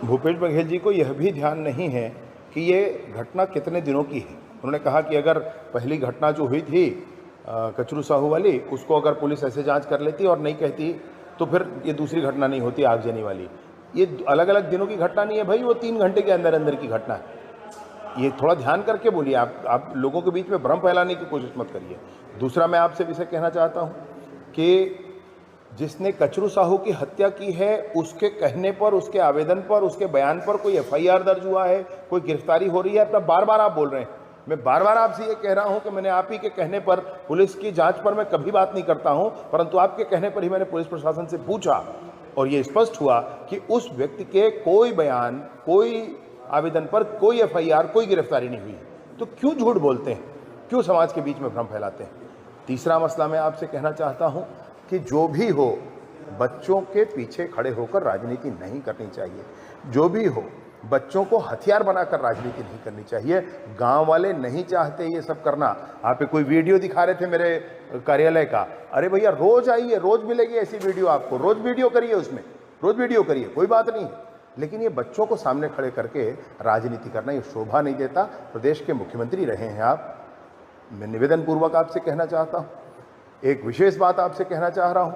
भूपेश बघेल जी को यह भी ध्यान नहीं है कि ये घटना कितने दिनों की है। उन्होंने कहा कि अगर पहली घटना जो हुई थी कचरू साहू वाली, उसको अगर पुलिस ऐसे जांच कर लेती और नहीं कहती तो फिर ये दूसरी घटना नहीं होती आगजनी वाली। ये अलग अलग दिनों की घटना नहीं है भाई, वो 3 घंटे के अंदर अंदर की घटना है। ये थोड़ा ध्यान करके बोलिए। आप लोगों के बीच में भ्रम फैलाने की कोशिश मत करिए। दूसरा, मैं आपसे विषय कहना चाहता हूँ कि जिसने कचरू साहू की हत्या की है, उसके कहने पर, उसके आवेदन पर, उसके बयान पर कोई एफआईआर दर्ज हुआ है, कोई गिरफ्तारी हो रही है? तब बार बार आप बोल रहे हैं। मैं बार बार आपसे ये कह रहा हूं कि मैंने आप ही के कहने पर, पुलिस की जांच पर मैं कभी बात नहीं करता हूं, परंतु आपके कहने पर ही मैंने पुलिस प्रशासन से पूछा और ये स्पष्ट हुआ कि उस व्यक्ति के कोई बयान, कोई आवेदन पर कोई एफआईआर, कोई गिरफ्तारी नहीं हुई। तो क्यों झूठ बोलते हैं, क्यों समाज के बीच में भ्रम फैलाते हैं? तीसरा मसला मैं आपसे कहना चाहता हूं कि जो भी हो, बच्चों के पीछे खड़े होकर राजनीति नहीं करनी चाहिए। जो भी हो, बच्चों को हथियार बनाकर राजनीति नहीं करनी चाहिए। गांव वाले नहीं चाहते ये सब करना। आप कोई वीडियो दिखा रहे थे मेरे कार्यालय का, अरे भैया रोज आइए, रोज मिलेगी ऐसी वीडियो आपको, रोज वीडियो करिए, उसमें रोज वीडियो करिए, कोई बात नहीं है। लेकिन ये बच्चों को सामने खड़े करके राजनीति करना ये शोभा नहीं देता। प्रदेश के मुख्यमंत्री रहे हैं आप। मैं निवेदन पूर्वक आपसे कहना चाहता हूँ, एक विशेष बात आपसे कहना चाह रहा हूँ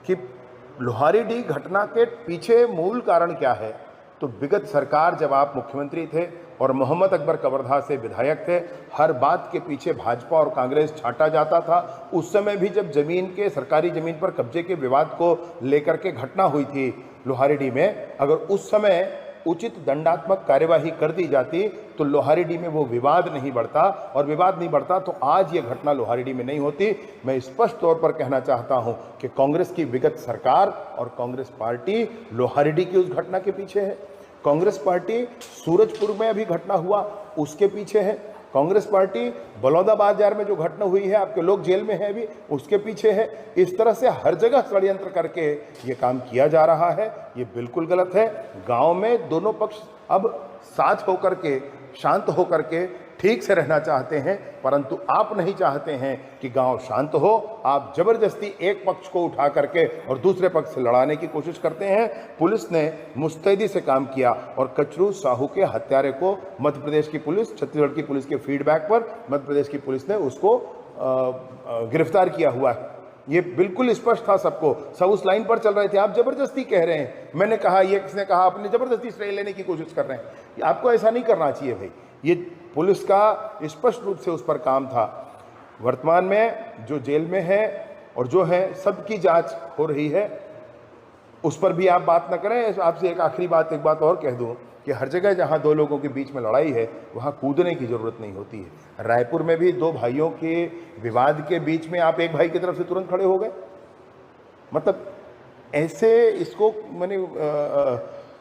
कि लोहारीडीह घटना के पीछे मूल कारण क्या है? तो विगत सरकार, जब आप मुख्यमंत्री थे और मोहम्मद अकबर कवर्धा से विधायक थे, हर बात के पीछे भाजपा और कांग्रेस छांटा जाता था। उस समय भी जब जमीन के, सरकारी जमीन पर कब्जे के विवाद को लेकर के घटना हुई थी लोहारीडीह में, अगर उस समय उचित दंडात्मक कार्यवाही कर दी जाती तो लोहारीडीह में वो विवाद नहीं बढ़ता, और विवाद नहीं बढ़ता तो आज ये घटना लोहारीडीह में नहीं होती। मैं स्पष्ट तौर पर कहना चाहता हूं कि कांग्रेस की विगत सरकार और कांग्रेस पार्टी लोहारीडीह की उस घटना के पीछे है। कांग्रेस पार्टी सूरजपुर में अभी घटना हुआ उसके पीछे है। कांग्रेस पार्टी बलौदा बाजार में जो घटना हुई है, आपके लोग जेल में हैं अभी, उसके पीछे है। इस तरह से हर जगह षड्यंत्र करके ये काम किया जा रहा है। ये बिल्कुल गलत है। गांव में दोनों पक्ष अब साथ होकर के, शांत होकर के ठीक से रहना चाहते हैं, परंतु आप नहीं चाहते हैं कि गांव शांत हो। आप जबरदस्ती एक पक्ष को उठा करके और दूसरे पक्ष से लड़ाने की कोशिश करते हैं। पुलिस ने मुस्तैदी से काम किया और कचरू साहू के हत्यारे को मध्य प्रदेश की पुलिस, छत्तीसगढ़ की पुलिस के फीडबैक पर मध्य प्रदेश की पुलिस ने उसको गिरफ्तार किया हुआ है। ये बिल्कुल स्पष्ट था सबको, सब उस लाइन पर चल रहे थे। आप जबरदस्ती कह रहे हैं, मैंने कहा, ये किसने कहा, अपने जबरदस्ती श्रेय लेने की कोशिश कर रहे हैं। आपको ऐसा नहीं करना चाहिए भाई। ये पुलिस का स्पष्ट रूप से उस पर काम था। वर्तमान में जो जेल में है और जो है, सबकी जांच हो रही है, उस पर भी आप बात न करें। आपसे एक आखिरी बात, एक बात और कह दूं कि हर जगह जहां दो लोगों के बीच में लड़ाई है, वहां कूदने की जरूरत नहीं होती है। रायपुर में भी दो भाइयों के विवाद के बीच में आप एक भाई की तरफ से तुरंत खड़े हो गए। मतलब ऐसे इसको मैंने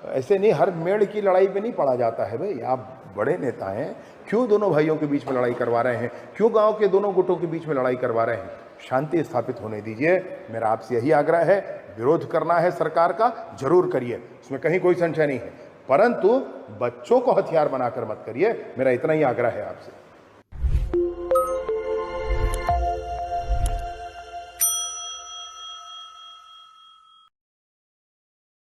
ऐसे नहीं, हर मेड़ की लड़ाई में नहीं पड़ा जाता है भाई। आप बड़े नेता हैं, क्यों दोनों भाइयों के बीच में लड़ाई करवा रहे हैं? क्यों गांव के दोनों गुटों के बीच में लड़ाई करवा रहे हैं? शांति स्थापित होने दीजिए। मेरा आपसे यही आग्रह है। विरोध करना है सरकार का, जरूर करिए, उसमें कहीं कोई संशय नहीं है, परंतु बच्चों को हथियार बनाकर मत करिए। मेरा इतना ही आग्रह है आपसे।